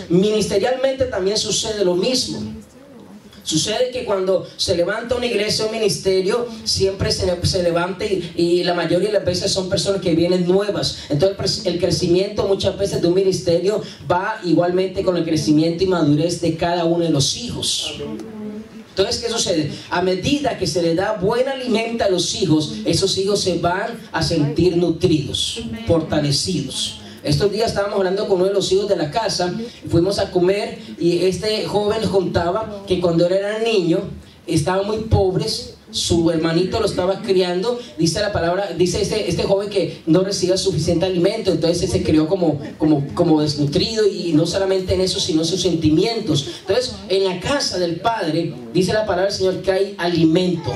Ministerialmente también sucede lo mismo. Sucede que cuando se levanta una iglesia o un ministerio, siempre se levanta y la mayoría de las veces son personas que vienen nuevas. Entonces el crecimiento muchas veces de un ministerio va igualmente con el crecimiento y madurez de cada uno de los hijos. Entonces, ¿qué sucede? A medida que se le da buen alimento a los hijos, esos hijos se van a sentir nutridos, fortalecidos. Estos días estábamos hablando con uno de los hijos de la casa, fuimos a comer y este joven contaba que cuando él era niño estaban muy pobres, su hermanito lo estaba criando, dice la palabra, dice este joven que no recibía suficiente alimento, entonces se crió como desnutrido, y no solamente en eso, sino en sus sentimientos. Entonces, en la casa del Padre, dice la palabra del Señor que hay alimento,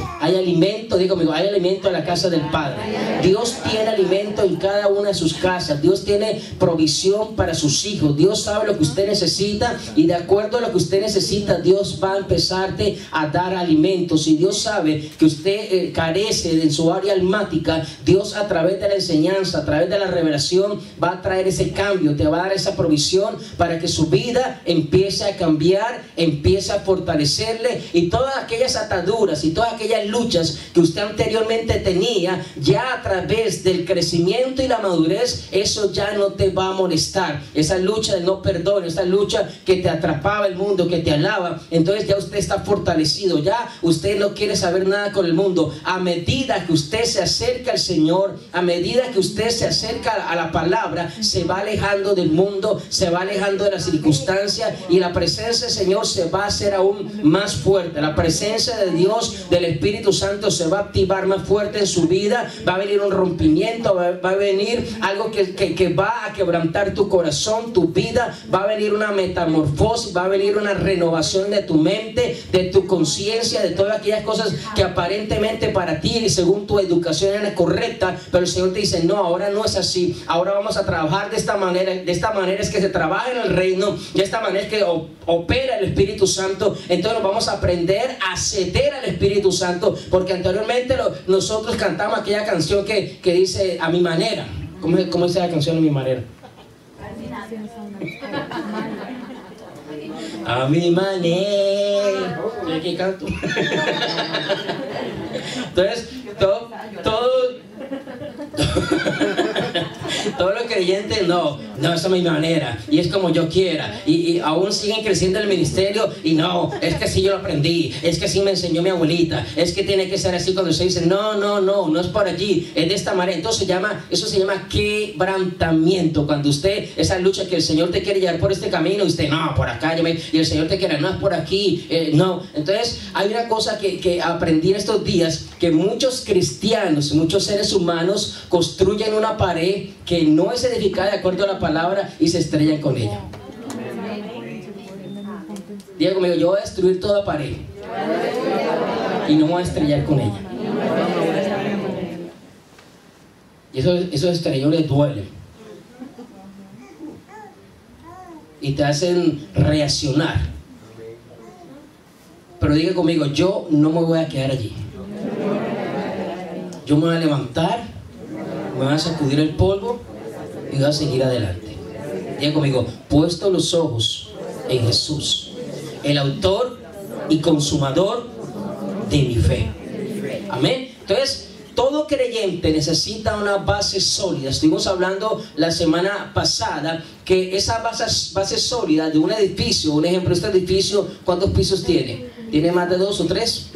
digo conmigo, hay alimento en la casa del Padre. Dios tiene alimento en cada una de sus casas, Dios tiene provisión para sus hijos, Dios sabe lo que usted necesita, y de acuerdo a lo que usted necesita, Dios va a empezarte a dar alimentos. Y Dios sabe que usted carece de su área almática, Dios a través de la enseñanza, a través de la revelación, va a traer ese cambio, te va a dar esa provisión para que su vida empiece a cambiar, empiece a fortalecerle, y todas aquellas ataduras y todas aquellas luchas que usted anteriormente tenía, ya a través del crecimiento y la madurez, eso ya no te va a molestar. Esa lucha del no perdón, esa lucha que te atrapaba el mundo, que te alaba, entonces ya usted está fortalecido, ya usted no quiere saber nada con el mundo. A medida que usted se acerca al Señor, a medida que usted se acerca a la palabra, se va alejando del mundo, se va alejando de las circunstancias, y la presencia del Señor se va a hacer aún más fuerte. La presencia de Dios, del Espíritu Santo, se va a activar más fuerte en su vida. Va a venir un rompimiento, va a venir algo que va a quebrantar tu corazón, tu vida, va a venir una metamorfosis, va a venir una renovación de tu mente, de tu conciencia, de todas aquellas cosas que aparentemente para ti y según tu educación era correcta, pero el Señor te dice: no, ahora no es así, ahora vamos a trabajar de esta manera es que se trabaja en el reino, de esta manera es que opera el Espíritu Santo. Entonces vamos a aprender a ceder al Espíritu Santo, porque anteriormente nosotros cantamos aquella canción que dice a mi manera. ¿Cómo dice la canción a mi manera? A mi manera. ¿Y aquí canto? Entonces, todos los creyentes, no, esa es mi manera, y es como yo quiera, y aún siguen creciendo en el ministerio, y no, es que así yo lo aprendí, es que así me enseñó mi abuelita, es que tiene que ser así. Cuando se dice, no es por allí, es de esta manera. Entonces eso se llama quebrantamiento. Cuando usted, esa lucha que el Señor te quiere llevar por este camino, y usted, no, por acá, y el Señor te quiere, no, es por aquí, no. Entonces hay una cosa que aprendí en estos días, que muchos cristianos, muchos seres humanos construyen una pared que no es edificada de acuerdo a la palabra, y se estrellan con ella. Diga conmigo: yo voy a destruir toda pared y no voy a estrellar con ella. Y esos estrellones duelen y te hacen reaccionar. Pero diga conmigo: yo no me voy a quedar allí. Yo me voy a levantar, me voy a sacudir el polvo y voy a seguir adelante. Diga conmigo: puesto los ojos en Jesús, el autor y consumador de mi fe. Amén. Entonces, todo creyente necesita una base sólida. Estuvimos hablando la semana pasada que esa base sólida de un edificio, un ejemplo, este edificio, ¿cuántos pisos tiene? ¿Tiene más de 2 o 3?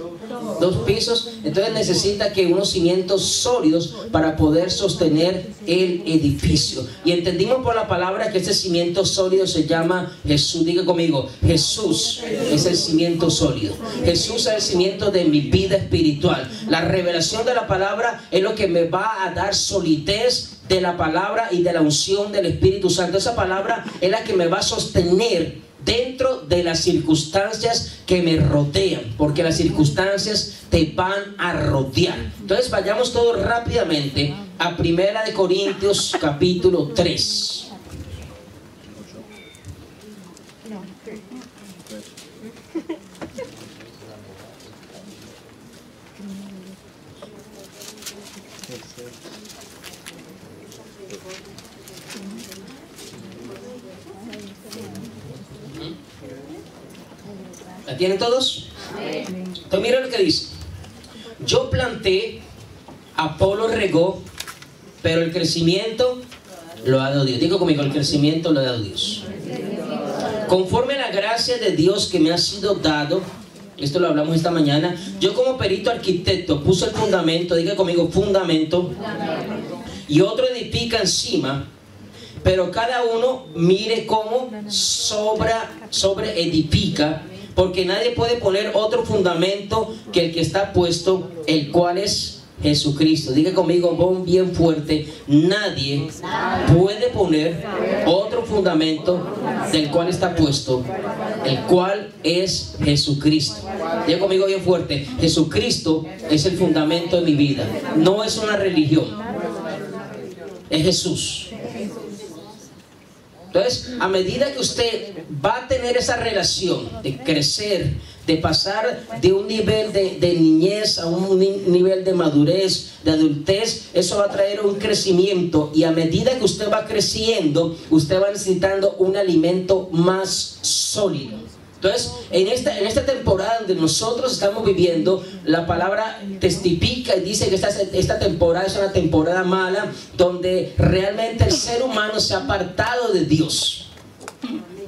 2 pisos. Entonces necesita que unos cimientos sólidos para poder sostener el edificio. Y entendimos por la palabra que ese cimiento sólido se llama Jesús. Diga conmigo: Jesús es el cimiento sólido. Jesús es el cimiento de mi vida espiritual. La revelación de la palabra es lo que me va a dar solidez de la palabra y de la unción del Espíritu Santo. Esa palabra es la que me va a sostener dentro de las circunstancias que me rodean, porque las circunstancias te van a rodear. Entonces vayamos todos rápidamente a 1 Corintios capítulo 3. ¿Tienen todos? Entonces mira lo que dice. Yo planté, Apolo regó, pero el crecimiento lo ha dado Dios. Digo conmigo, el crecimiento lo ha dado Dios. Conforme a la gracia de Dios que me ha sido dado, esto lo hablamos esta mañana, yo como perito arquitecto puse el fundamento, diga conmigo, fundamento, y otro edifica encima, pero cada uno mire cómo sobre edifica, porque nadie puede poner otro fundamento que el que está puesto, el cual es Jesucristo. Diga conmigo bien fuerte, nadie puede poner otro fundamento del cual está puesto, el cual es Jesucristo. Diga conmigo bien fuerte, Jesucristo es el fundamento de mi vida, no es una religión, es Jesús. Entonces, a medida que usted va a tener esa relación de crecer, de pasar de un nivel de niñez a un nivel de madurez, de adultez, eso va a traer un crecimiento, y a medida que usted va creciendo, usted va necesitando un alimento más sólido. Entonces, en esta temporada donde nosotros estamos viviendo, la palabra testifica y dice que esta temporada es una temporada mala, donde realmente el ser humano se ha apartado de Dios.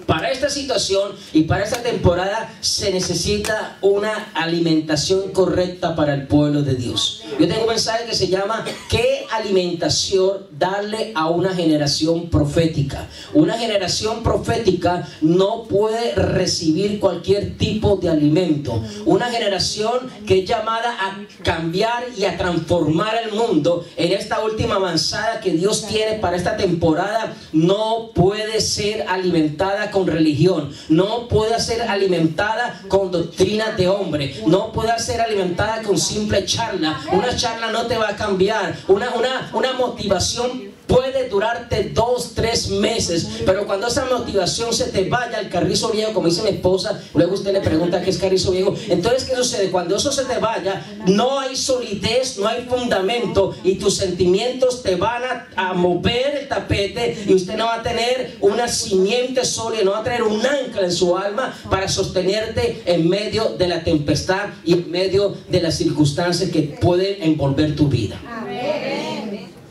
Para esta situación y para esta temporada se necesita una alimentación correcta para el pueblo de Dios. Yo tengo un mensaje que se llama ¿qué alimentación darle a una generación profética? Una generación profética no puede recibir cualquier tipo de alimento. Una generación que es llamada a cambiar y a transformar el mundo en esta última avanzada que Dios tiene para esta temporada, no puede ser alimentada con religión, no puede ser alimentada con doctrinas de hombre, no puede ser alimentada con simple charla. Una charla no te va a cambiar, una motivación puede durarte 2-3 meses, pero cuando esa motivación se te vaya al carrizo viejo, como dice mi esposa, luego usted le pregunta qué es carrizo viejo. Entonces, ¿qué sucede? Cuando eso se te vaya, no hay solidez, no hay fundamento, y tus sentimientos te van a mover el tapete, y usted no va a tener una simiente sólida, no va a tener un ancla en su alma para sostenerte en medio de la tempestad y en medio de las circunstancias que pueden envolver tu vida.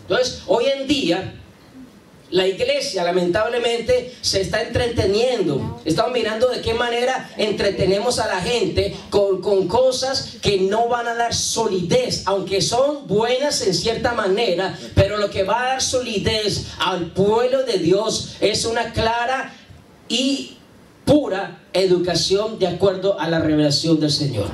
Entonces, hoy en día, la iglesia lamentablemente se está entreteniendo. Estamos mirando de qué manera entretenemos a la gente con cosas que no van a dar solidez, aunque son buenas en cierta manera, pero lo que va a dar solidez al pueblo de Dios es una clara y pura educación de acuerdo a la revelación del Señor.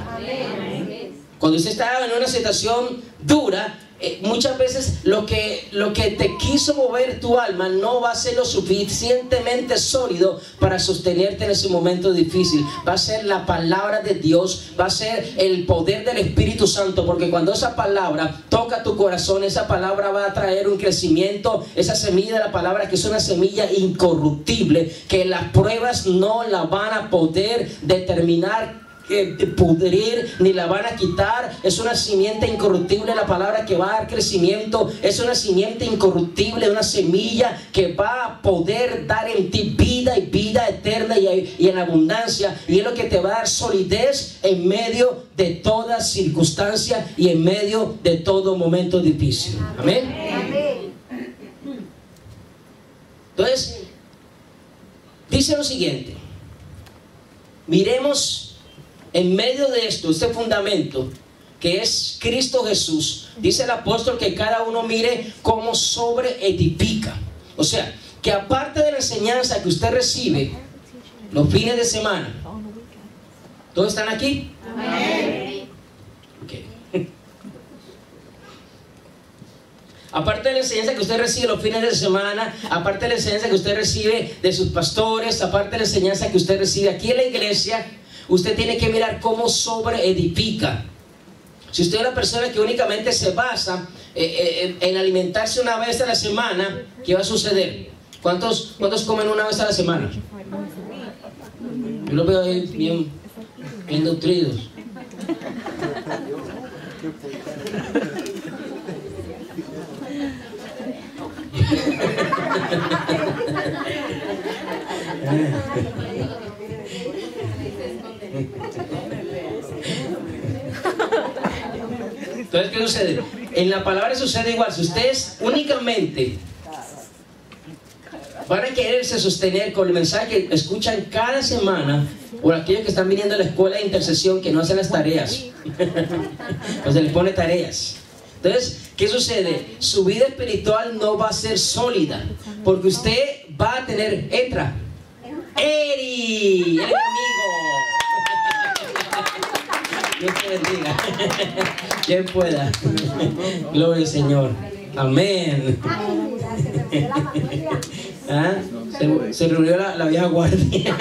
Cuando usted está en una situación dura, muchas veces lo que te quiso mover tu alma no va a ser lo suficientemente sólido para sostenerte en ese momento difícil. Va a ser la palabra de Dios, va a ser el poder del Espíritu Santo, porque cuando esa palabra toca tu corazón, esa palabra va a traer un crecimiento, esa semilla de la palabra que es una semilla incorruptible, que las pruebas no la van a poder determinar, pudrir, ni la van a quitar. Es una simiente incorruptible, la palabra que va a dar crecimiento. Es una simiente incorruptible, una semilla que va a poder dar en ti vida y vida eterna y en abundancia, y es lo que te va a dar solidez en medio de toda circunstancia y en medio de todo momento difícil. Amén. Entonces dice lo siguiente: miremos en medio de esto, este fundamento que es Cristo Jesús. Dice el apóstol que cada uno mire cómo edifica. O sea, que aparte de la enseñanza que usted recibe los fines de semana, ¿todos están aquí? Amén. Okay. Aparte de la enseñanza que usted recibe los fines de semana, aparte de la enseñanza que usted recibe de sus pastores, aparte de la enseñanza que usted recibe aquí en la iglesia, usted tiene que mirar cómo edifica. Si usted es una persona que únicamente se basa en alimentarse una vez a la semana, ¿qué va a suceder? ¿Cuántos comen una vez a la semana? Yo los veo ahí bien nutridos. sucede? En la palabra sucede igual. Si ustedes únicamente van a quererse sostener con el mensaje que escuchan cada semana, o aquellos que están viniendo a la escuela de intercesión que no hacen las tareas, pues se les pone tareas. Entonces, ¿qué sucede? Su vida espiritual no va a ser sólida, porque usted va a tener, entra, Eri, el amigo. Dios te bendiga. Quien pueda. Gloria al Señor. Amén. ¿Ah? Se reunió la vieja guardia.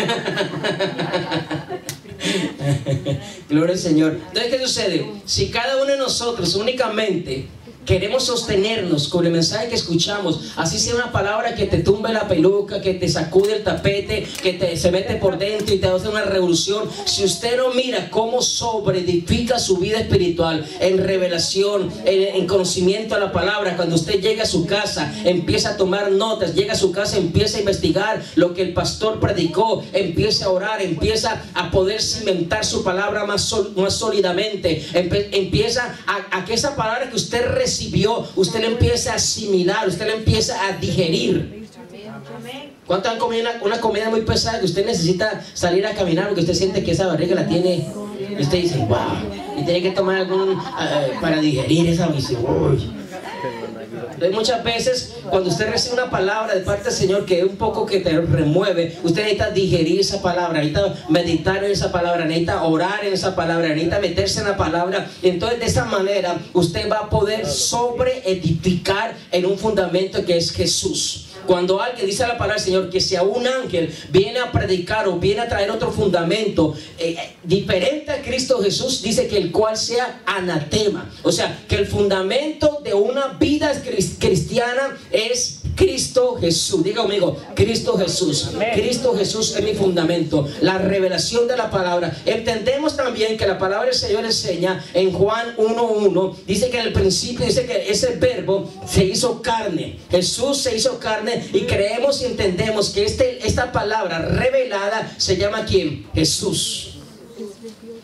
Gloria al Señor. Entonces, ¿qué sucede? Si cada uno de nosotros únicamente queremos sostenernos con el mensaje que escuchamos, así sea una palabra que te tumbe la peluca, que te sacude el tapete, que se mete por dentro y te hace una revolución, si usted no mira cómo sobreedifica su vida espiritual en revelación, en conocimiento a la palabra, cuando usted llega a su casa, empieza a tomar notas, llega a su casa, empieza a investigar lo que el pastor predicó, empieza a orar, empieza a poder cimentar su palabra más sólidamente, empieza a que esa palabra que usted recibió, usted le empieza a asimilar, usted le empieza a digerir. ¿Cuántos han comido una comida muy pesada que usted necesita salir a caminar porque usted siente que esa barriga la tiene y usted dice, wow, y tiene que tomar algún para digerir esa visión? Entonces, muchas veces cuando usted recibe una palabra de parte del Señor que es un poco que te remueve, usted necesita digerir esa palabra, necesita meditar en esa palabra, necesita orar en esa palabra, necesita meterse en la palabra. Entonces, de esa manera usted va a poder sobreedificar en un fundamento que es Jesús. Cuando alguien dice la palabra del Señor que sea un ángel viene a predicar o viene a traer otro fundamento diferente a Cristo Jesús, dice que el cual sea anatema. O sea, que el fundamento de una vida cristiana es Cristo Jesús. Diga conmigo, Cristo Jesús. Cristo Jesús es mi fundamento. La revelación de la palabra. Entendemos también que la palabra del Señor enseña en Juan 1:1. Dice que en el principio, dice que ese verbo se hizo carne. Jesús se hizo carne y creemos y entendemos que esta palabra revelada se llama ¿quién? Jesús.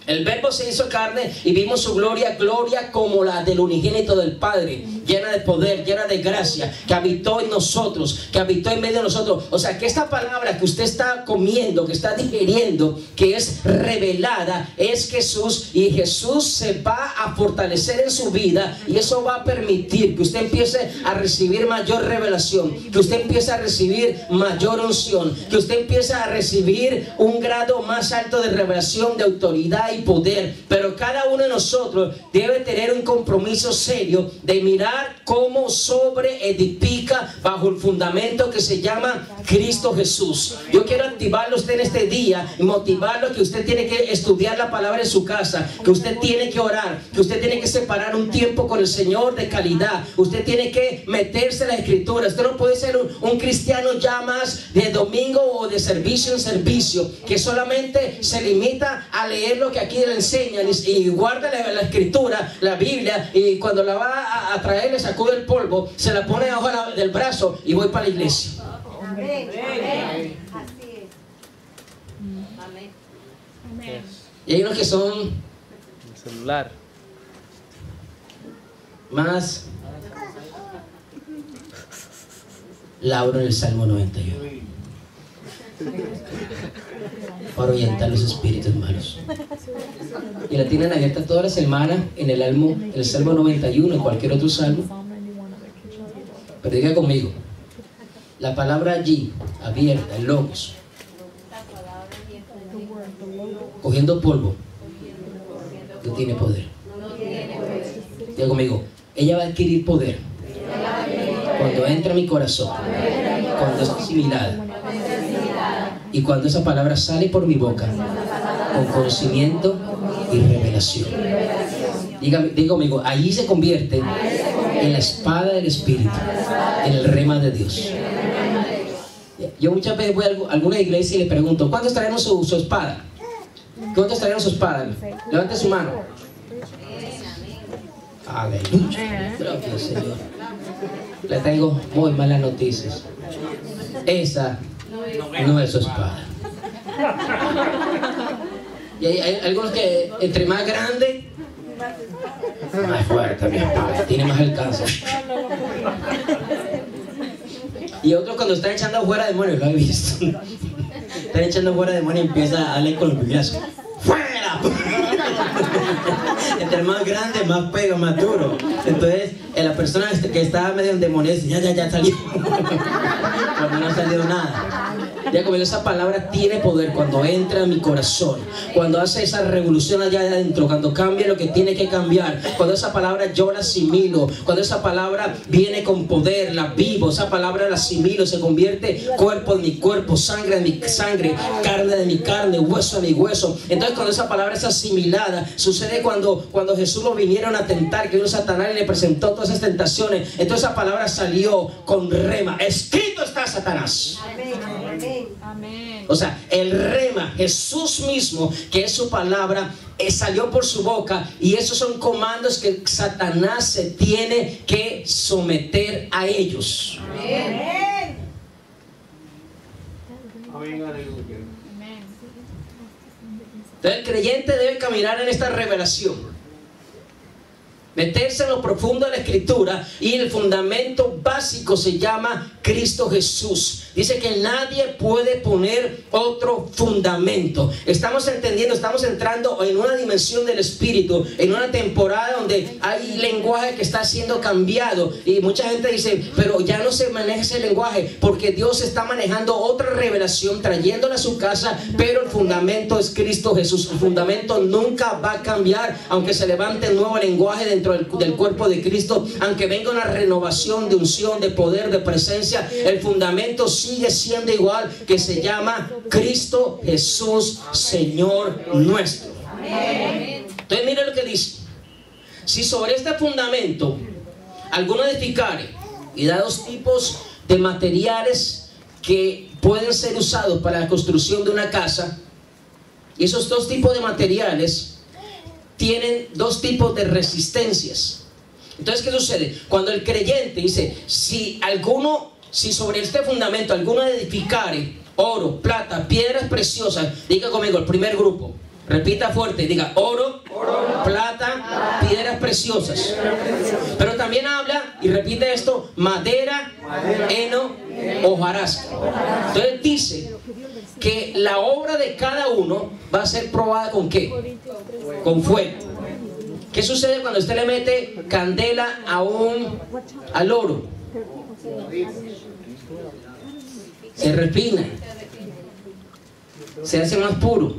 El verbo se hizo carne y vimos su gloria, gloria como la del unigénito del Padre, llena de poder, llena de gracia, que habitó en nosotros, que habitó en medio de nosotros. O sea, que esta palabra que usted está comiendo, que está digeriendo, que es revelada, es Jesús, y Jesús se va a fortalecer en su vida, y eso va a permitir que usted empiece a recibir mayor revelación, que usted empiece a recibir mayor unción, que usted empiece a recibir un grado más alto de revelación, de autoridad y poder. Pero cada uno de nosotros debe tener un compromiso serio de mirar cómo sobreedifica bajo el fundamento que se llama Cristo Jesús. Yo quiero activarlo a usted en este día y motivarlo a que usted tiene que estudiar la palabra en su casa, que usted tiene que orar, que usted tiene que separar un tiempo con el Señor de calidad. Usted tiene que meterse en la Escritura. Usted no puede ser un cristiano ya más de domingo o de servicio en servicio, que solamente se limita a leer lo que aquí le enseñan y guarda la Escritura, la Biblia, y cuando la va a traer le sacude el polvo, se la pone debajo del brazo y voy para la iglesia. Amén. Amén. Así es. Amén. Y hay unos que son El celular. más Lauro en el Salmo 91 para ahuyentar los espíritus malos, y la tienen abierta toda la semana en el Salmo 91, en cualquier otro salmo. Pero diga conmigo, la palabra allí abierta, el logos, cogiendo polvo, no tiene poder. Diga conmigo, ella va a adquirir poder cuando entra a mi corazón, cuando es asimilada, y cuando esa palabra sale por mi boca con conocimiento y revelación. Diga conmigo, allí se convierte en la espada del Espíritu, en el rema de Dios. Yo muchas veces voy a alguna iglesia y le pregunto, ¿cuántos trajeron su espada? ¿Cuántos trajeron su espada? Levante su mano. Aleluya. Gracias, Señor. Le tengo muy malas noticias. Esa no es su espada. Y hay algunos que entre más grande Más fuerte, mi espada, tiene más alcance. Y otros cuando están echando fuera demonios, lo he visto. Están echando fuera demonios y empieza a leer con los biblicazos. ¡Fuera! Entre más grande, más pega, más duro. Entonces, la persona que estaba medio endemoniada dice, ya salió. Cuando no ha salido nada. Ya como esa palabra tiene poder cuando entra en mi corazón, cuando hace esa revolución allá adentro, cuando cambia lo que tiene que cambiar, cuando esa palabra yo la asimilo, cuando esa palabra viene con poder, la vivo, esa palabra la asimilo, se convierte cuerpo en mi cuerpo, sangre en mi sangre, carne de mi carne, hueso en mi hueso. Entonces cuando esa palabra es asimilada, sucede cuando Jesús lo vinieron a tentar, que vino Satanás y le presentó todas esas tentaciones. Entonces esa palabra salió con rema. Escrito está, Satanás. Amén. O sea, el rema, Jesús mismo, que es su palabra, salió por su boca, y esos son comandos que Satanás se tiene que someter a ellos. Amén. Entonces el creyente debe caminar en esta revelación, meterse en lo profundo de la Escritura, y el fundamento básico se llama Cristo Jesús. Dice que nadie puede poner otro fundamento. Estamos entendiendo, estamos entrando en una dimensión del Espíritu, en una temporada donde hay lenguaje que está siendo cambiado, y mucha gente dice, pero ya no se maneja ese lenguaje, porque Dios está manejando otra revelación, trayéndola a su casa, pero el fundamento es Cristo Jesús. El fundamento nunca va a cambiar, aunque se levante un nuevo lenguaje dentro del cuerpo de Cristo, aunque venga una renovación de unción, de poder, de presencia, el fundamento sigue siendo igual, que se llama Cristo Jesús, Señor nuestro. Entonces mire lo que dice: si sobre este fundamento alguno edificare, y da dos tipos de materiales que pueden ser usados para la construcción de una casa, y esos dos tipos de materiales tienen dos tipos de resistencias. Entonces, ¿qué sucede? Cuando el creyente dice, si sobre este fundamento alguno edificare oro, plata, piedras preciosas, diga conmigo el primer grupo, repita fuerte, diga oro, plata, piedras preciosas. Pero también habla, y repite esto, madera, heno, hojarasca. Entonces dice que la obra de cada uno va a ser probada ¿con qué? Con fuego. ¿Qué sucede cuando usted le mete candela al oro? Se refina, se hace más puro.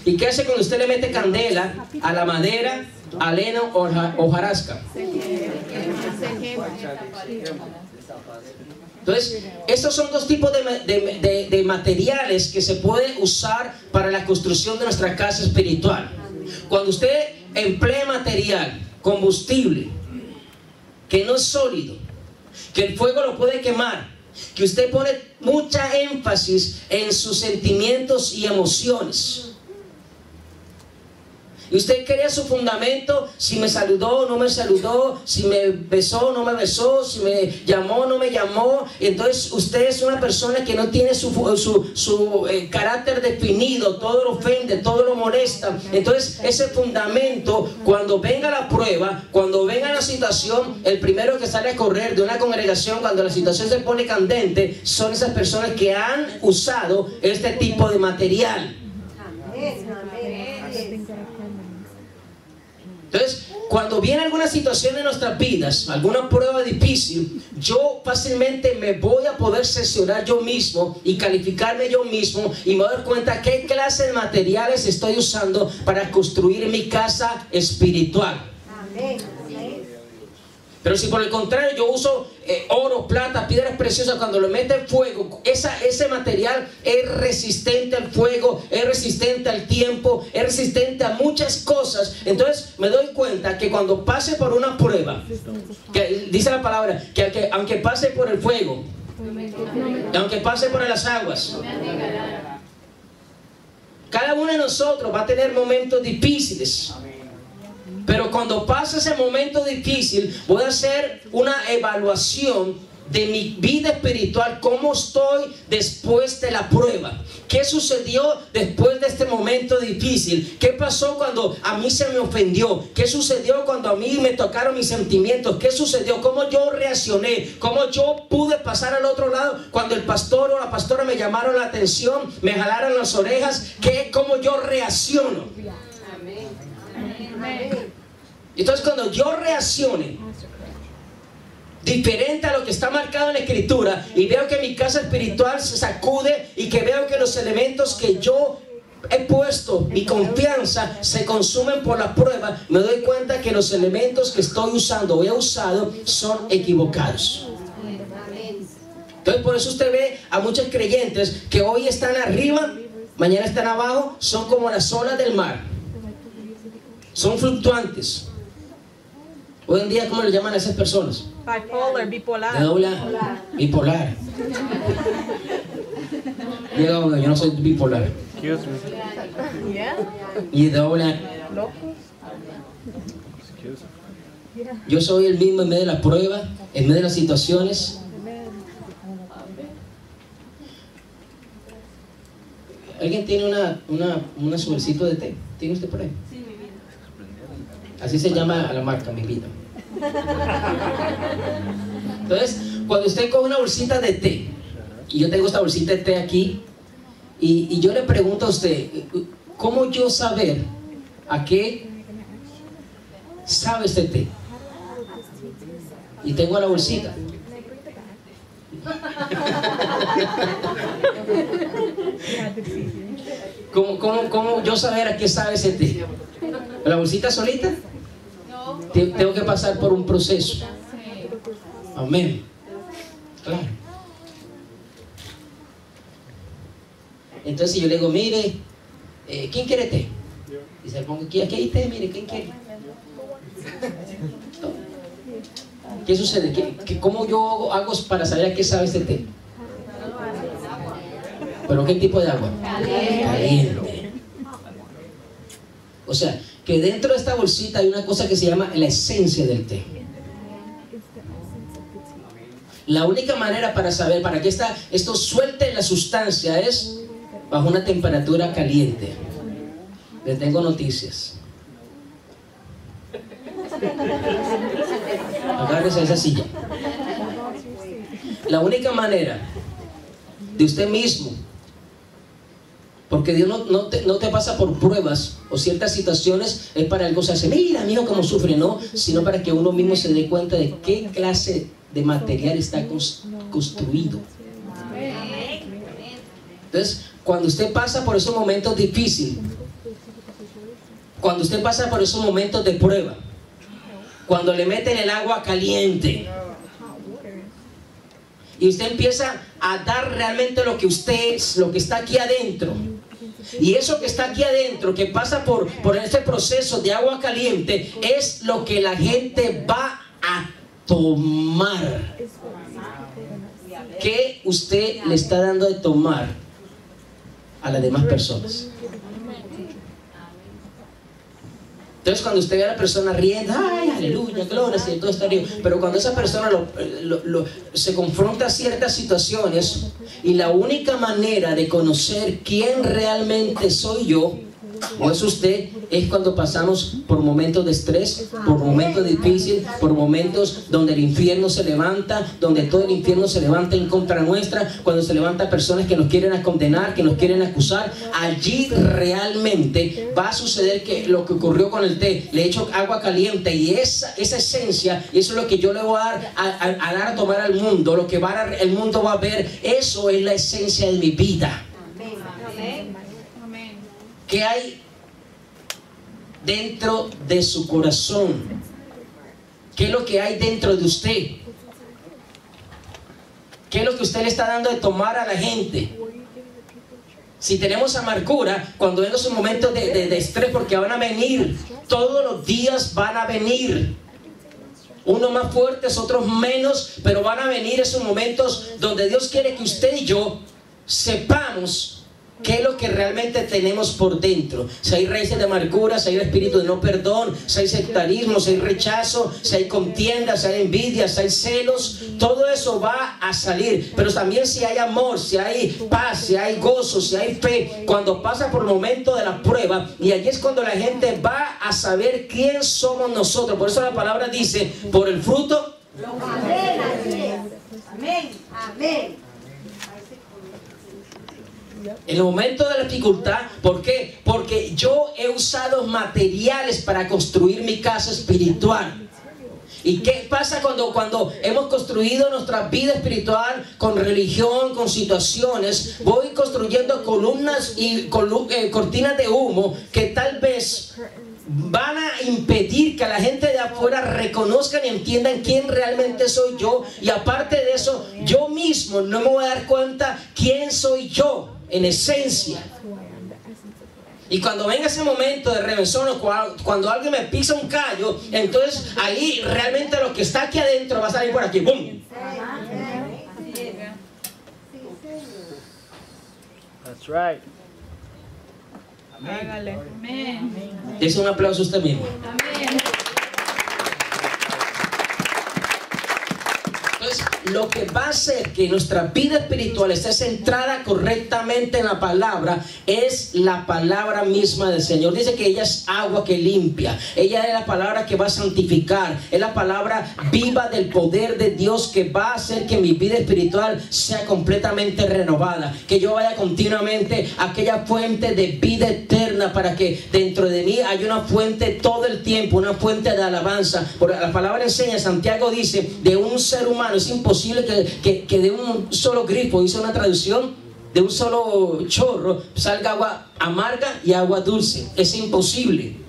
¿Y qué hace cuando usted le mete candela a la madera, al heno o hojarasca? Entonces, estos son dos tipos de materiales que se pueden usar para la construcción de nuestra casa espiritual. Cuando usted emplea material, combustible, que no es sólido, que el fuego lo puede quemar, que usted pone mucha énfasis en sus sentimientos y emociones, y usted crea su fundamento, si me saludó o no me saludó, si me besó o no me besó, si me llamó o no me llamó. Entonces usted es una persona que no tiene su carácter definido, todo lo ofende, todo lo molesta. Entonces ese fundamento, cuando venga la prueba, cuando venga la situación, el primero que sale a correr de una congregación cuando la situación se pone candente son esas personas que han usado este tipo de material. Entonces, cuando viene alguna situación en nuestras vidas, alguna prueba difícil, yo fácilmente me voy a poder sesionar yo mismo y calificarme yo mismo, y me voy a dar cuenta qué clase de materiales estoy usando para construir mi casa espiritual. Amén. Pero si por el contrario yo uso oro, plata, piedras preciosas, cuando lo mete en fuego, ese material es resistente al fuego, es resistente al tiempo, es resistente a muchas cosas. Entonces me doy cuenta que cuando pase por una prueba, que dice la palabra, que aunque pase por el fuego, aunque pase por las aguas, cada uno de nosotros va a tener momentos difíciles. Pero cuando pasa ese momento difícil, voy a hacer una evaluación de mi vida espiritual, cómo estoy después de la prueba. ¿Qué sucedió después de este momento difícil? ¿Qué pasó cuando a mí se me ofendió? ¿Qué sucedió cuando a mí me tocaron mis sentimientos? ¿Qué sucedió? ¿Cómo yo reaccioné? ¿Cómo yo pude pasar al otro lado cuando el pastor o la pastora me llamaron la atención, me jalaron las orejas? ¿Cómo yo reacciono? Entonces, cuando yo reaccione diferente a lo que está marcado en la Escritura y veo que mi casa espiritual se sacude y que veo que los elementos que yo he puesto mi confianza se consumen por la prueba, me doy cuenta que los elementos que estoy usando o he usado son equivocados. Entonces, por eso usted ve a muchos creyentes que hoy están arriba, mañana están abajo, son como las olas del mar, son fluctuantes. Hoy en día, ¿cómo le llaman a esas personas? Bipolar, bipolar. Bipolar. Yo no soy bipolar. Excuse me. Yeah. Y dobla. Excuse me. Yo soy el mismo en medio de la prueba, en medio de las situaciones. ¿Alguien tiene una sobrecito de té? ¿Tiene usted por ahí? Sí, mi vida. Así se llama a la marca, mi vida. Entonces, cuando usted coge una bolsita de té, y yo tengo esta bolsita de té aquí, y yo le pregunto a usted, ¿cómo yo saber a qué sabe este té? Y tengo la bolsita. ¿Cómo yo saber a qué sabe ese té? ¿La bolsita solita? Tengo que pasar por un proceso. Amén. Claro. Entonces yo le digo, mire, ¿quién quiere té? Y se le pongo aquí hay té, mire, ¿quién quiere? ¿Qué sucede? ¿Cómo yo hago para saber a qué sabe este té? ¿Pero qué tipo de agua? Caliente. O sea, que dentro de esta bolsita hay una cosa que se llama la esencia del té. La única manera para saber, para que esto suelte la sustancia, es bajo una temperatura caliente. Les tengo noticias. Agárrese a esa silla. La única manera de usted mismo, porque Dios no te pasa por pruebas o ciertas situaciones, es para algo se hace, mira, amigo, cómo sufre, no, sino para que uno mismo se dé cuenta de qué clase de material está construido. Entonces, cuando usted pasa por esos momentos difíciles, cuando usted pasa por esos momentos de prueba, cuando le meten el agua caliente y usted empieza a dar realmente lo que está aquí adentro, y eso que está aquí adentro, que pasa por este proceso de agua caliente, es lo que la gente va a tomar. ¿Qué usted le está dando de tomar a las demás personas? Entonces, cuando usted ve a la persona riendo, ay, aleluya, gloria, y todo está bien, pero cuando esa persona se confronta a ciertas situaciones, y la única manera de conocer quién realmente soy yo o es usted, es cuando pasamos por momentos de estrés, por momentos difíciles, por momentos donde el infierno se levanta, donde todo el infierno se levanta en contra nuestra, cuando se levantan personas que nos quieren condenar, que nos quieren acusar. Allí realmente va a suceder que lo que ocurrió con el té, le echo agua caliente, y esa esencia, y eso es lo que yo le voy a dar a tomar al mundo, lo que el mundo va a ver, eso es la esencia de mi vida. ¿Qué hay dentro de su corazón? ¿Qué es lo que hay dentro de usted? ¿Qué es lo que usted le está dando de tomar a la gente? Si tenemos amargura, cuando vengan esos momentos de estrés, porque van a venir, todos los días van a venir, unos más fuertes, otros menos, pero van a venir esos momentos donde Dios quiere que usted y yo sepamos ¿Qué es lo que realmente tenemos por dentro? Si hay raíces de amargura, si hay espíritu de no perdón, si hay sectarismo, si hay rechazo, si hay contienda, si hay envidia, si hay celos, todo eso va a salir. Pero también si hay amor, si hay paz, si hay gozo, si hay fe, cuando pasa por el momento de la prueba, y allí es cuando la gente va a saber quién somos nosotros. Por eso la palabra dice, por el fruto. Amén, así es. Amén, amén. En el momento de la dificultad, ¿por qué? Porque yo he usado materiales para construir mi casa espiritual. ¿Y qué pasa cuando hemos construido nuestra vida espiritual con religión, con situaciones? Voy construyendo columnas y cortinas de humo que tal vez van a impedir que la gente de afuera reconozcan y entiendan quién realmente soy yo. Y aparte de eso, yo mismo no me voy a dar cuenta quién soy yo en esencia. Y cuando venga ese momento de revención o cuando alguien me pisa un callo, entonces ahí realmente lo que está aquí adentro va a salir por aquí. ¡Bum! That's right. Hágale. Amén. Dese un aplauso a usted mismo. Amén. Entonces, lo que va a hacer que nuestra vida espiritual esté centrada correctamente en la palabra es la palabra misma del Señor. Dice que ella es agua que limpia, ella es la palabra que va a santificar, es la palabra viva del poder de Dios que va a hacer que mi vida espiritual sea completamente renovada, que yo vaya continuamente a aquella fuente de vida eterna, para que dentro de mí haya una fuente todo el tiempo, una fuente de alabanza. Porque la palabra enseña, Santiago dice, de un ser humano es imposible que de un solo grifo, dice una traducción, de un solo chorro salga agua amarga y agua dulce. Es imposible.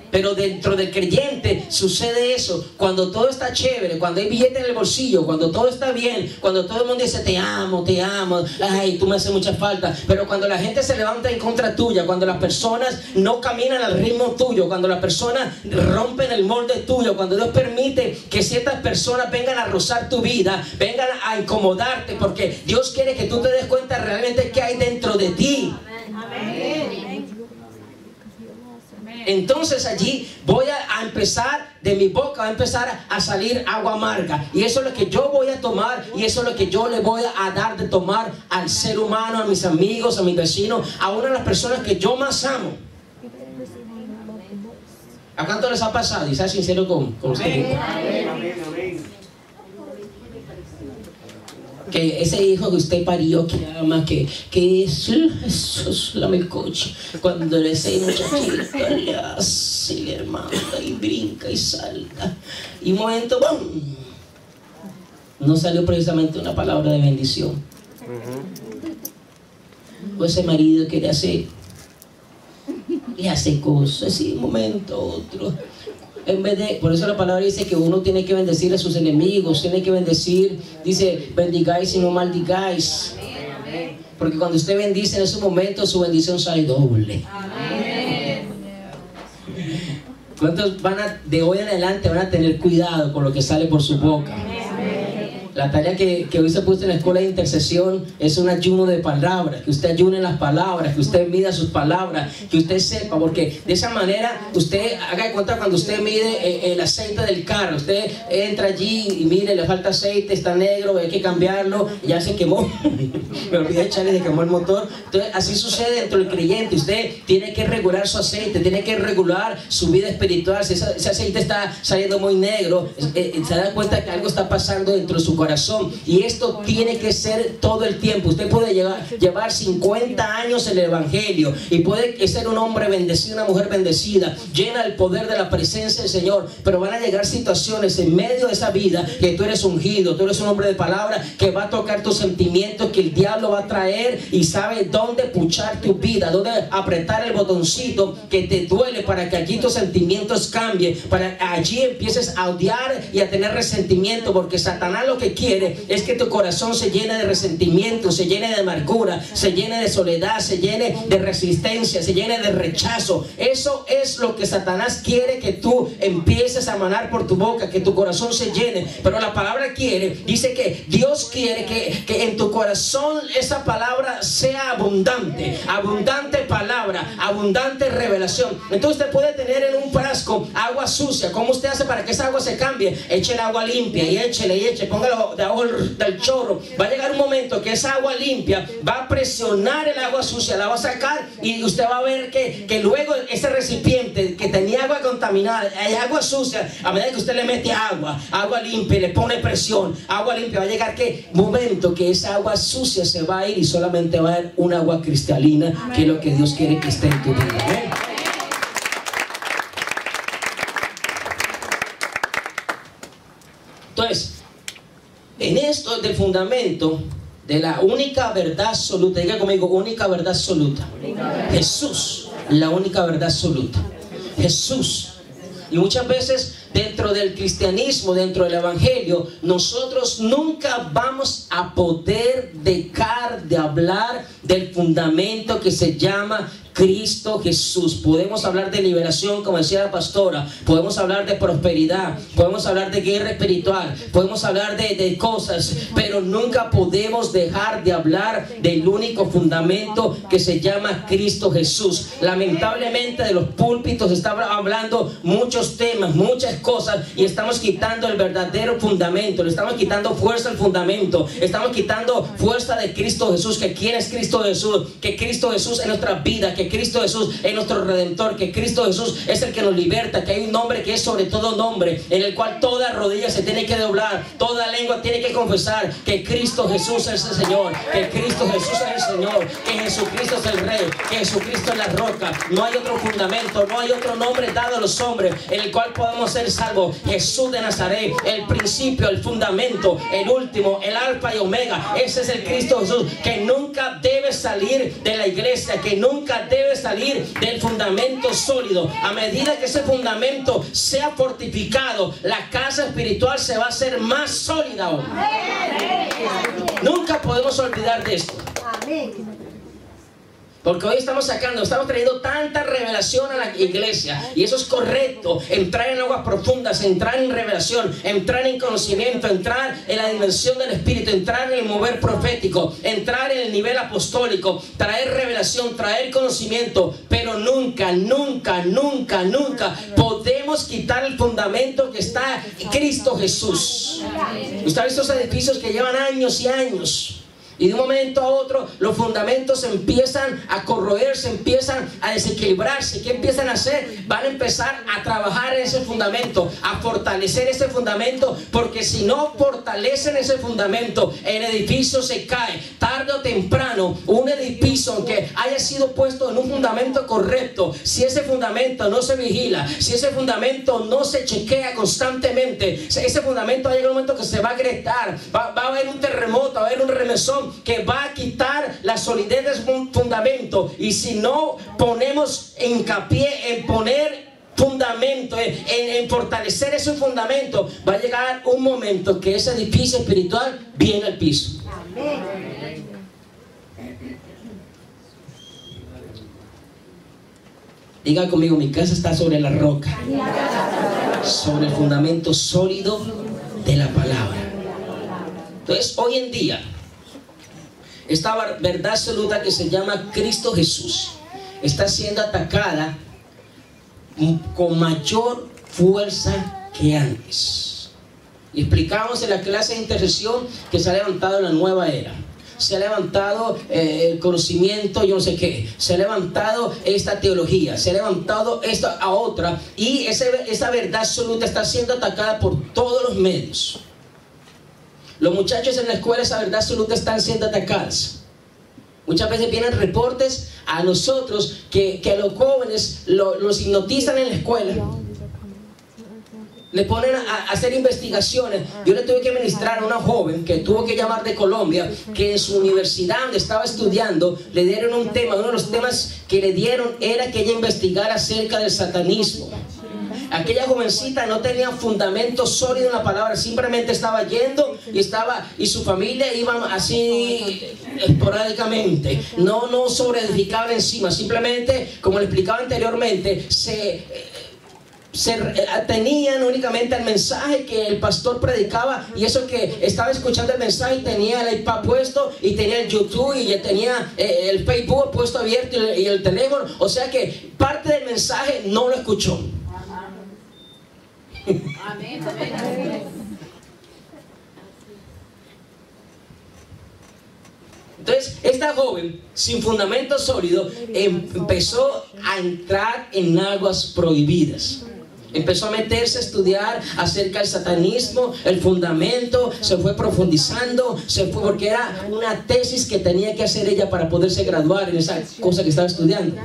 Pero dentro del creyente sucede eso. Cuando todo está chévere, cuando hay billete en el bolsillo, cuando todo está bien, cuando todo el mundo dice te amo, ay, tú me haces mucha falta. Pero cuando la gente se levanta en contra tuya, cuando las personas no caminan al ritmo tuyo, cuando las personas rompen el molde tuyo, cuando Dios permite que ciertas personas vengan a rozar tu vida, vengan a incomodarte, porque Dios quiere que tú te des cuenta realmente qué hay dentro de ti. Amén. Entonces allí voy a empezar, de mi boca va a empezar a salir agua amarga. Y eso es lo que yo voy a tomar, y eso es lo que yo le voy a dar de tomar al ser humano, a mis amigos, a mis vecinos, a una de las personas que yo más amo. ¿A cuánto les ha pasado? Y sea sincero con ustedes. Que ese hijo que usted parió, que ama, que es la melcocha. Cuando ese muchachito le hace y le manda y brinca y salta, y un momento, ¡bum!, no salió precisamente una palabra de bendición. O ese marido que le hace cosas y un momento otro, en vez de, por eso la palabra dice que uno tiene que bendecir a sus enemigos, tiene que bendecir, dice, bendigáis y no maldigáis. Porque cuando usted bendice en ese momento, su bendición sale doble. ¿Cuántos de hoy en adelante van a tener cuidado con lo que sale por su boca? La tarea que hoy se puso en la escuela de intercesión es un ayuno de palabras, que usted ayune las palabras, que usted mida sus palabras, que usted sepa, porque de esa manera usted haga de cuenta cuando usted mide el aceite del carro, usted entra allí y mire, le falta aceite, está negro, hay que cambiarlo, ya se quemó, me olvidé de echarle, se quemó el motor. Entonces así sucede dentro del creyente, usted tiene que regular su aceite, tiene que regular su vida espiritual. Si ese aceite está saliendo muy negro, se da cuenta que algo está pasando dentro de su corazón. Y esto tiene que ser todo el tiempo. Usted puede llevar 50 años en el evangelio y puede ser un hombre bendecido, una mujer bendecida, llena del poder de la presencia del Señor, pero van a llegar situaciones en medio de esa vida que tú eres ungido, tú eres un hombre de palabra, que va a tocar tus sentimientos, que el diablo va a traer y sabe dónde puchar tu vida, dónde apretar el botoncito que te duele, para que allí tus sentimientos cambien, para que allí empieces a odiar y a tener resentimiento, porque Satanás lo que quiere es que tu corazón se llene de resentimiento, se llene de amargura, se llene de soledad, se llene de resistencia, se llene de rechazo. Eso es lo que Satanás quiere que tú empieces a emanar por tu boca, que tu corazón se llene. Pero la palabra dice que Dios quiere que en tu corazón esa palabra sea abundante. Abundante palabra, abundante revelación. Entonces usted puede tener en un frasco agua sucia. ¿Cómo usted hace para que esa agua se cambie? Eche el agua limpia y échele, póngalo debajo del chorro. Va a llegar un momento que esa agua limpia va a presionar el agua sucia, la va a sacar, y usted va a ver que luego ese recipiente que tenía agua contaminada, hay agua sucia, a medida que usted le mete agua limpia, le pone presión, agua limpia, va a llegar que momento que esa agua sucia se va a ir y solamente va a haber un agua cristalina. Amén. Que es lo que Dios quiere que esté en tu vida. Amén. Entonces, en esto del fundamento de la única verdad absoluta, diga conmigo, única verdad absoluta. Jesús, la única verdad absoluta. Jesús. Y muchas veces dentro del cristianismo, dentro del evangelio, nosotros nunca vamos a poder dejar de hablar del fundamento que se llama Cristo Jesús. Podemos hablar de liberación, como decía la pastora, podemos hablar de prosperidad, podemos hablar de guerra espiritual, podemos hablar de cosas, pero nunca podemos dejar de hablar del único fundamento que se llama Cristo Jesús. Lamentablemente de los púlpitos están hablando muchos temas, muchas cosas, y estamos quitando el verdadero fundamento, le estamos quitando fuerza al fundamento, estamos quitando fuerza de Cristo Jesús. Que quién es Cristo Jesús, que Cristo Jesús en nuestra vida, que Cristo Jesús es nuestro Redentor, que Cristo Jesús es el que nos liberta, que hay un nombre que es sobre todo nombre, en el cual toda rodilla se tiene que doblar, toda lengua tiene que confesar que Cristo Jesús es el Señor, que Cristo Jesús es el Señor, que Jesucristo es el Rey, que Jesucristo es la roca. No hay otro fundamento, no hay otro nombre dado a los hombres en el cual podamos ser salvos. Jesús de Nazaret, el principio, el fundamento, el último, el alfa y omega. Ese es el Cristo Jesús, que nunca debe salir de la iglesia, que nunca debe salir del fundamento sólido. A medida que ese fundamento sea fortificado, la casa espiritual se va a hacer más sólida aún. Nunca podemos olvidar de esto. Porque hoy estamos trayendo tanta revelación a la iglesia, y eso es correcto. Entrar en aguas profundas, entrar en revelación, entrar en conocimiento, entrar en la dimensión del Espíritu, entrar en el mover profético, entrar en el nivel apostólico, traer revelación, traer conocimiento. Pero nunca, nunca, nunca, nunca podemos quitar el fundamento que está en Cristo Jesús. Usted ha visto esos edificios que llevan años y años, y de un momento a otro los fundamentos empiezan a corroerse, empiezan a desequilibrarse. ¿Qué empiezan a hacer? Van a empezar a trabajar en ese fundamento, a fortalecer ese fundamento, porque si no fortalecen ese fundamento, el edificio se cae. Tarde o temprano, un edificio, aunque haya sido puesto en un fundamento correcto, si ese fundamento no se vigila, si ese fundamento no se chequea constantemente, ese fundamento va a llegar un momento que se va a agrietar, va a haber un terremoto, va a haber un remesón que va a quitar la solidez de su fundamento. Y si no ponemos hincapié en poner fundamento, en fortalecer ese fundamento, va a llegar un momento que ese edificio espiritual viene al piso. Amén. Diga conmigo, mi casa está sobre la roca, sobre el fundamento sólido de la palabra. Entonces, hoy en día, esta verdad absoluta que se llama Cristo Jesús está siendo atacada con mayor fuerza que antes. Y explicamos en la clase de intercesión que se ha levantado la nueva era. Se ha levantado el conocimiento, yo no sé qué. Se ha levantado esta teología. Se ha levantado esta a otra. Y esa verdad absoluta está siendo atacada por todos los medios. Los muchachos en la escuela, esa verdad absoluta, están siendo atacados. Muchas veces vienen reportes a nosotros que a los jóvenes los hipnotizan en la escuela. Le ponen a hacer investigaciones. Yo le tuve que ministrar a una joven que tuvo que llamar de Colombia, que en su universidad donde estaba estudiando le dieron un tema. Uno de los temas que le dieron era que ella investigara acerca del satanismo. aquella jovencita no tenía fundamento sólido en la palabra, simplemente estaba yendo y su familia iban así esporádicamente, no sobreedificaban encima, simplemente, como le explicaba anteriormente, se tenían únicamente el mensaje que el pastor predicaba, y eso que estaba escuchando el mensaje, tenía el iPad puesto y tenía el YouTube y ya tenía el Facebook puesto abierto y el teléfono, o sea que parte del mensaje no lo escuchó. Amén. Entonces, esta joven, sin fundamento sólido, empezó a entrar en aguas prohibidas. Empezó a meterse a estudiar acerca del satanismo, el fundamento, se fue profundizando, porque era una tesis que tenía que hacer ella para poderse graduar en esa cosa que estaba estudiando.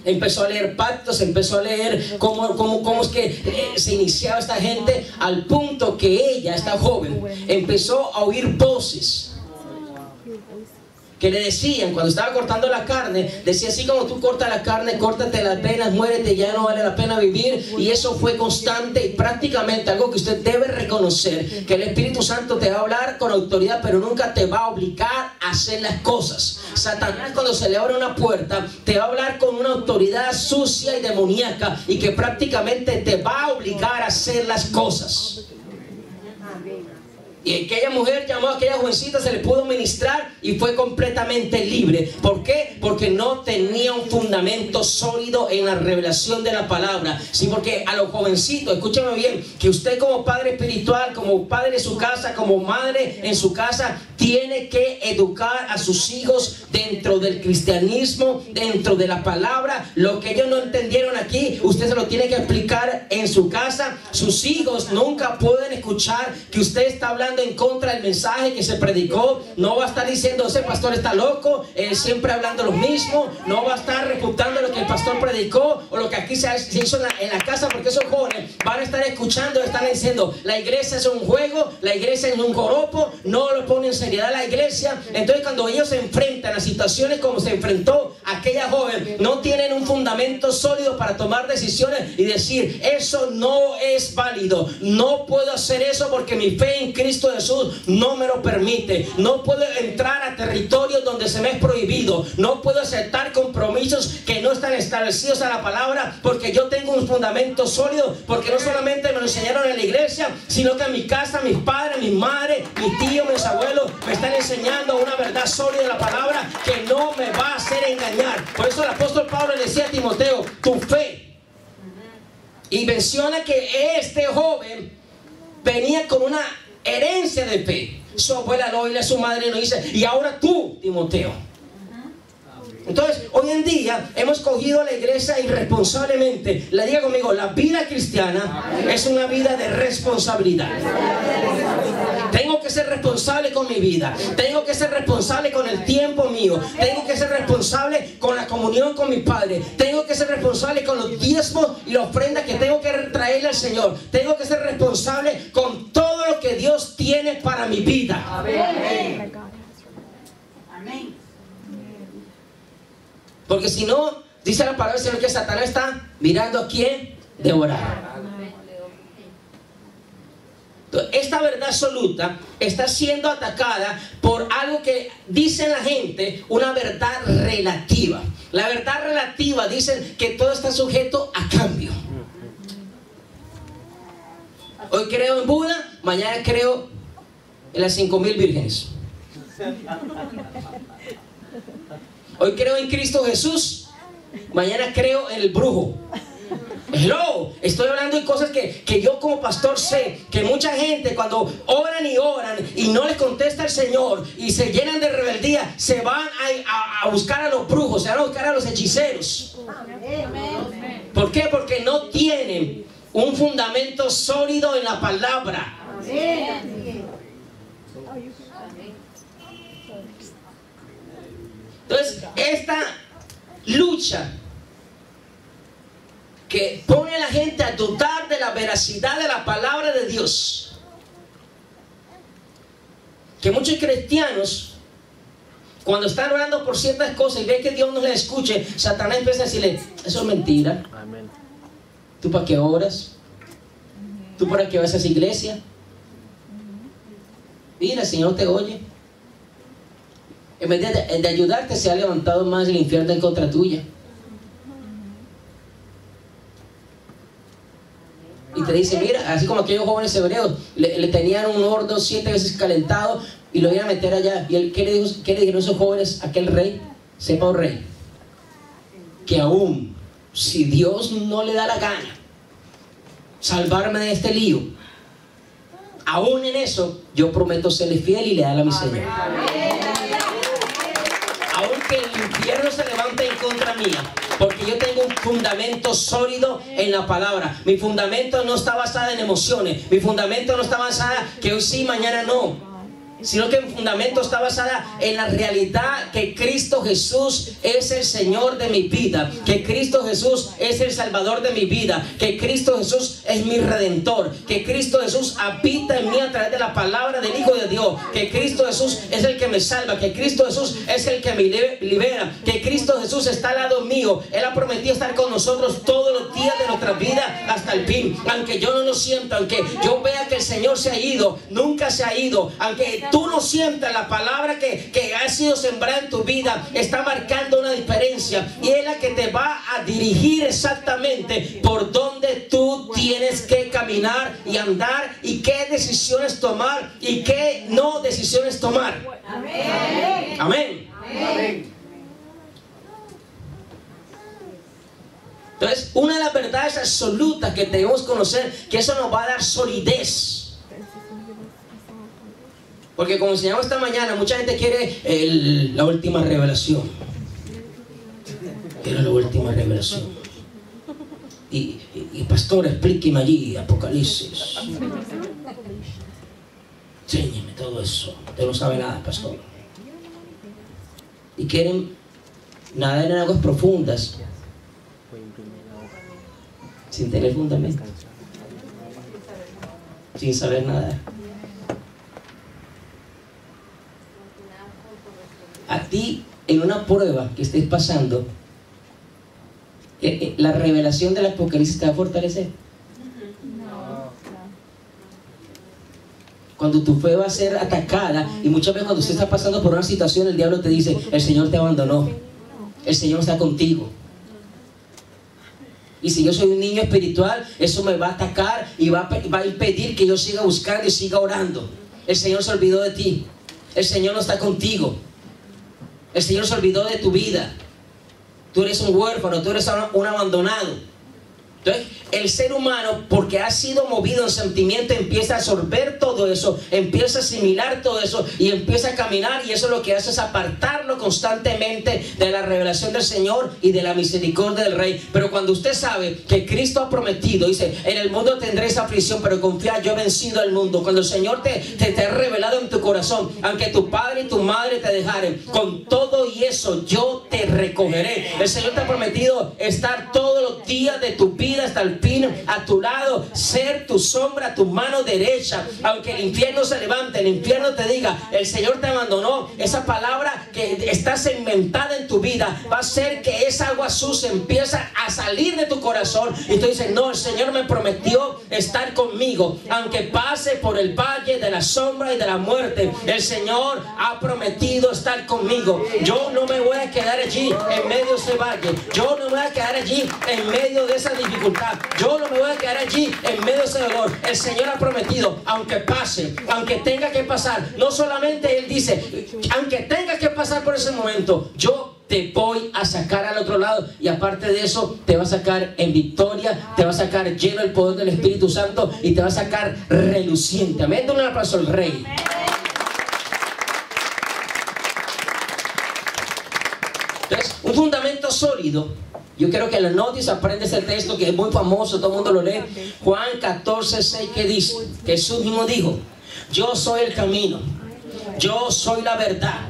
Empezó a leer pactos, empezó a leer cómo es que se iniciaba esta gente, al punto que ella, esta joven, empezó a oír voces que le decían, cuando estaba cortando la carne, decía: así como tú cortas la carne, córtate las venas, muérete, ya no vale la pena vivir. Y eso fue constante y prácticamente algo que usted debe reconocer, que el Espíritu Santo te va a hablar con autoridad, pero nunca te va a obligar a hacer las cosas. Satanás, cuando se le abre una puerta, te va a hablar con una autoridad sucia y demoníaca, y que prácticamente te va a obligar a hacer las cosas. Y aquella mujer llamó a aquella jovencita, se le pudo ministrar y fue completamente libre. ¿Por qué? Porque no tenía un fundamento sólido en la revelación de la palabra. Sí, porque a los jovencitos, escúcheme bien, que usted como padre espiritual, como padre de su casa, como madre en su casa, tiene que educar a sus hijos dentro del cristianismo, dentro de la palabra. Lo que ellos no entendieron aquí, usted se lo tiene que explicar en su casa. Sus hijos nunca pueden escuchar que usted está hablando en contra del mensaje que se predicó. No va a estar diciendo: ese pastor está loco, siempre hablando lo mismo. No va a estar refutando lo que el pastor predicó o lo que aquí se hizo en la casa, porque esos jóvenes van a estar escuchando, están diciendo: la iglesia es un juego, la iglesia es un joropo, no lo pone en seriedad la iglesia. Entonces, cuando ellos se enfrentan a situaciones como se enfrentó aquella joven, no tienen un fundamento sólido para tomar decisiones y decir: eso no es válido, no puedo hacer eso porque mi fe en Cristo Jesús no me lo permite. No puedo entrar a territorios donde se me es prohibido. No puedo aceptar compromisos que no están establecidos a la palabra, porque yo tengo un fundamento sólido, porque no solamente me lo enseñaron en la iglesia, sino que en mi casa, mis padres, mi madre, mis tíos, mis abuelos me están enseñando una verdad sólida de la palabra que no me va a hacer engañar. Por eso el apóstol Pablo le decía a Timoteo: tu fe. Y menciona que este joven venía con una herencia de fe. Su abuela lo oye, su madre lo dice: y ahora tú, Timoteo. Entonces, hoy en día hemos cogido a la iglesia irresponsablemente. Le diga conmigo: la vida cristiana es una vida de responsabilidad. Tengo que ser responsable con mi vida. Tengo que ser responsable con el tiempo mío. Tengo que ser responsable con la comunión con mi Padre. Tengo que ser responsable con los diezmos y la ofrenda que tengo que traerle al Señor. Tengo que ser responsable con todo lo que Dios tiene para mi vida. Amén. Amén. Porque si no, dice la palabra del Señor que Satanás está mirando a quién devorar. Esta verdad absoluta está siendo atacada por algo que dice la gente, una verdad relativa. La verdad relativa dicen que todo está sujeto a cambio. Hoy creo en Buda, mañana creo en las 5,000 vírgenes. Hoy creo en Cristo Jesús, mañana creo en el brujo. Hello, estoy hablando de cosas que yo como pastor sé que mucha gente, cuando oran y no les contesta el Señor y se llenan de rebeldía, se van a buscar a los brujos, se van a buscar a los hechiceros. ¿Por qué? Porque no tienen un fundamento sólido en la palabra. Entonces, esta lucha que pone a la gente a dudar de la veracidad de la palabra de Dios, que muchos cristianos, cuando están orando por ciertas cosas y ven que Dios no les escuche, Satanás empieza a decirle: eso es mentira. Amén. ¿Tú para qué oras? ¿Tú para qué vas a esa iglesia? Mira, el Señor te oye. En vez de ayudarte, se ha levantado más el infierno en contra tuya. Y te dice, mira, así como aquellos jóvenes hebreos, le tenían un horno 7 veces calentado y lo iban a meter allá. ¿Y él, qué le dijeron esos jóvenes a aquel rey? Sepa, oh rey, que aún si Dios no le da la gana salvarme de este lío, aún en eso yo prometo serle fiel y leal a mi Señor. Aunque el infierno se levante en contra mía, porque yo tengo un fundamento sólido en la palabra. Mi fundamento no está basado en emociones. Mi fundamento no está basado que hoy sí, mañana no, sino que mi fundamento está basada en la realidad que Cristo Jesús es el Señor de mi vida, que Cristo Jesús es el Salvador de mi vida, que Cristo Jesús es mi Redentor, que Cristo Jesús habita en mí a través de la palabra del Hijo de Dios, que Cristo Jesús es el que me salva, que Cristo Jesús es el que me libera, que Cristo Jesús está al lado mío. Él ha prometido estar con nosotros todos los días de nuestra vida hasta el fin. Aunque yo no lo sienta, aunque yo vea que el Señor se ha ido, nunca se ha ido, aunque tú no sientas, la palabra que ha sido sembrada en tu vida está marcando una diferencia, y es la que te va a dirigir exactamente por donde tú tienes que caminar y andar, y qué decisiones tomar y qué no decisiones tomar. Amén. Amén. Amén. Entonces, una de las verdades absolutas que debemos conocer, que eso nos va a dar solidez. Porque como enseñamos esta mañana, mucha gente quiere la última revelación. Quiero la última revelación. Y pastor, explíqueme allí, Apocalipsis. Enséñeme todo eso. Usted no sabe nada, pastor. Y quieren nadar en aguas profundas sin tener fundamento, sin saber nadar. A ti, en una prueba que estés pasando, la revelación del Apocalipsis te va a fortalecer. Cuando tu fe va a ser atacada, y muchas veces cuando usted está pasando por una situación, el diablo te dice, el Señor te abandonó, el Señor está contigo. Y si yo soy un niño espiritual, eso me va a atacar y va a impedir que yo siga buscando y siga orando. El Señor se olvidó de ti, el Señor no está contigo. El Señor se olvidó de tu vida. Tú eres un huérfano, tú eres un abandonado. Entonces, el ser humano, porque ha sido movido en sentimiento, empieza a absorber todo eso, empieza a asimilar todo eso y empieza a caminar, y eso lo que hace es apartarlo constantemente de la revelación del Señor y de la misericordia del Rey. Pero cuando usted sabe que Cristo ha prometido, dice, en el mundo tendréis aflicción, pero confía, yo he vencido al mundo. Cuando el Señor te ha revelado en tu corazón, aunque tu padre y tu madre te dejaren, con todo y eso yo te recogeré. El Señor te ha prometido estar todos los días de tu vida hasta el fin a tu lado, ser tu sombra, tu mano derecha. Aunque el infierno se levante, el infierno te diga, el Señor te abandonó, esa palabra que está segmentada en tu vida va a hacer que esa agua sucia empieza a salir de tu corazón, y tú dices, no, el Señor me prometió estar conmigo. Aunque pase por el valle de la sombra y de la muerte, el Señor ha prometido estar conmigo. Yo no me voy a quedar allí en medio de ese valle, yo no me voy a quedar allí en medio de esa dificultad, yo no me voy a quedar allí en medio de ese dolor. El Señor ha prometido, aunque pase, aunque tenga que pasar, no solamente Él dice, aunque tenga que pasar por ese momento, yo te voy a sacar al otro lado, y aparte de eso te va a sacar en victoria, te va a sacar lleno del poder del Espíritu Santo y te va a sacar reluciente. Amén. Un aplauso al Rey. Entonces, un fundamento sólido. Yo quiero que lo notes, aprende ese texto que es muy famoso, todo el mundo lo lee. Juan 14:6, que dice, Jesús mismo dijo, yo soy el camino, yo soy la verdad,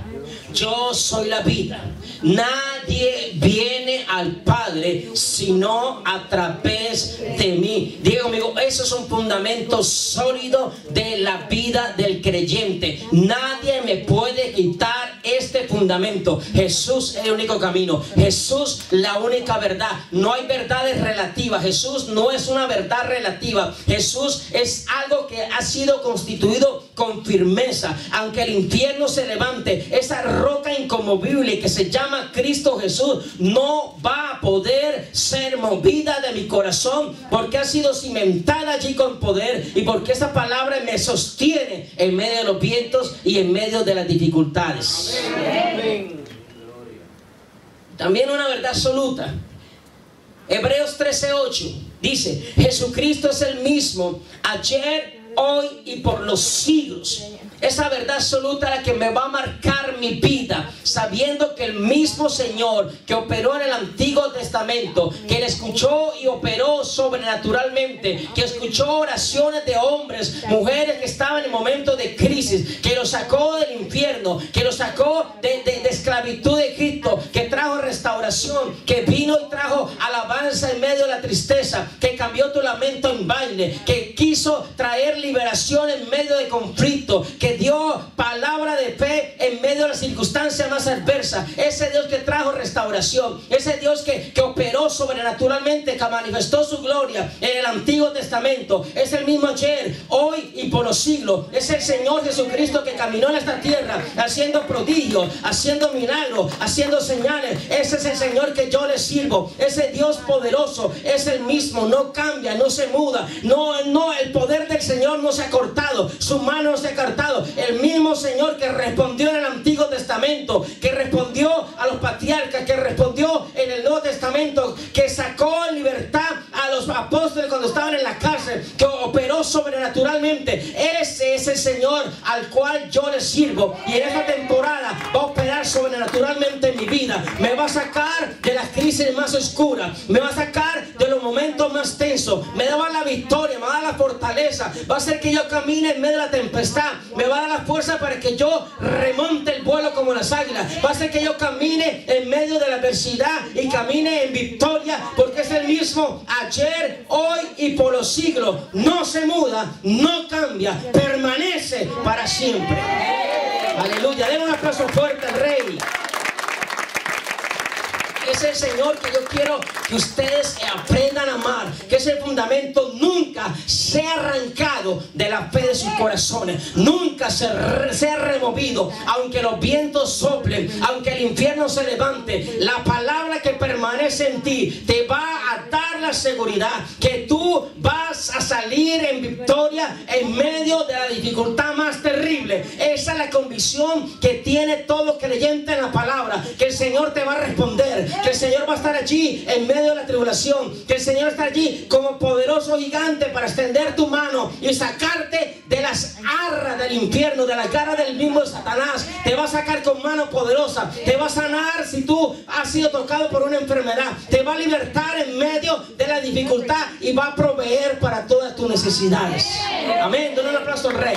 yo soy la vida. Nadie viene al Padre sino a través de mí. Diga conmigo, eso es un fundamento sólido de la vida del creyente. Nadie me puede quitar este fundamento. Jesús es el único camino. Jesús la única verdad. No hay verdades relativas. Jesús no es una verdad relativa. Jesús es algo que ha sido constituido con firmeza. Aunque el infierno se levante, esa roca inconmovible que se llama Cristo Jesús no va a poder ser movida de mi corazón, porque ha sido cimentada allí con poder y porque esa palabra me sostiene en medio de los vientos y en medio de las dificultades. Amén. También una verdad absoluta. Hebreos 13:8 dice: Jesucristo es el mismo ayer, hoy y por los siglos. Esa verdad absoluta es la que me va a marcar mi vida, sabiendo que el mismo Señor que operó en el Antiguo Testamento, que le escuchó y operó sobrenaturalmente, que escuchó oraciones de hombres, mujeres que estaban en momentos de crisis, que los sacó del infierno, que los sacó de esclavitud de Egipto, que trajo restauración, que vino y trajo alabanza en medio de la tristeza, que cambió tu lamento en baile, que quiso traer liberación en medio de conflicto, que dio palabra de fe en medio de las circunstancias más adversas. Ese Dios que trajo restauración, ese Dios que operó sobrenaturalmente, que manifestó su gloria en el Antiguo Testamento, es el mismo ayer, hoy y por los siglos. Es el Señor Jesucristo que caminó en esta tierra haciendo prodigios, haciendo milagros, haciendo señales. Ese es el Señor que yo le sirvo. Ese Dios poderoso es el mismo, no cambia, no se muda. No, el poder del Señor no se ha cortado, su mano no se ha cortado. El mismo Señor que respondió en el Antiguo Testamento, que respondió a los patriarcas, que respondió en el Nuevo Testamento, que sacó en libertad a los apóstoles cuando estaban en la cárcel, que operó sobrenaturalmente. Ese es el Señor al cual yo le sirvo, y en esta temporada va a operar sobrenaturalmente en mi vida. Me va a sacar de las crisis más oscuras, me va a sacar de los momentos más tensos, me va a dar la victoria, me va a dar la fortaleza, va a hacer que yo camine en medio de la tempestad, me va a dar la fuerza para que yo remonte el vuelo como las águilas, va a hacer que yo camine en medio de la adversidad y camine en victoria, porque es el mismo ayer, hoy y por los siglos. No se muda, no cambia, permanece para siempre. Aleluya. Den un aplauso fuerte al Rey. Es el Señor que yo quiero que ustedes aprendan a amar, que ese fundamento nunca sea arrancado de la fe de sus corazones, nunca sea removido, aunque los vientos soplen, aunque el infierno se levante. La palabra que permanece en ti te va a dar la seguridad que tú vas a salir en victoria en medio de la dificultad más terrible. Esa es la convicción que tiene todo creyente en la palabra, que el Señor te va a responder, que el Señor va a estar allí en medio de la tribulación, que el Señor está allí como poderoso gigante para extender tu mano y sacarte de las garras del infierno, de las garras del mismo Satanás. Te va a sacar con mano poderosa, te va a sanar si tú has sido tocado por una enfermedad, te va a libertar en medio de la dificultad y va a proveer para todas tus necesidades. Amén. Denle un aplauso al Rey.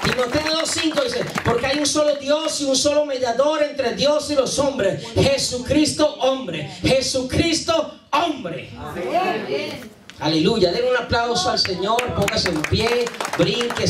Timoteo 2:5 dice: porque hay un solo Dios y un solo mediador entre Dios y los hombres, Jesucristo hombre. Jesucristo hombre. Amén. Aleluya. Den un aplauso al Señor, póngase en pie, brinque,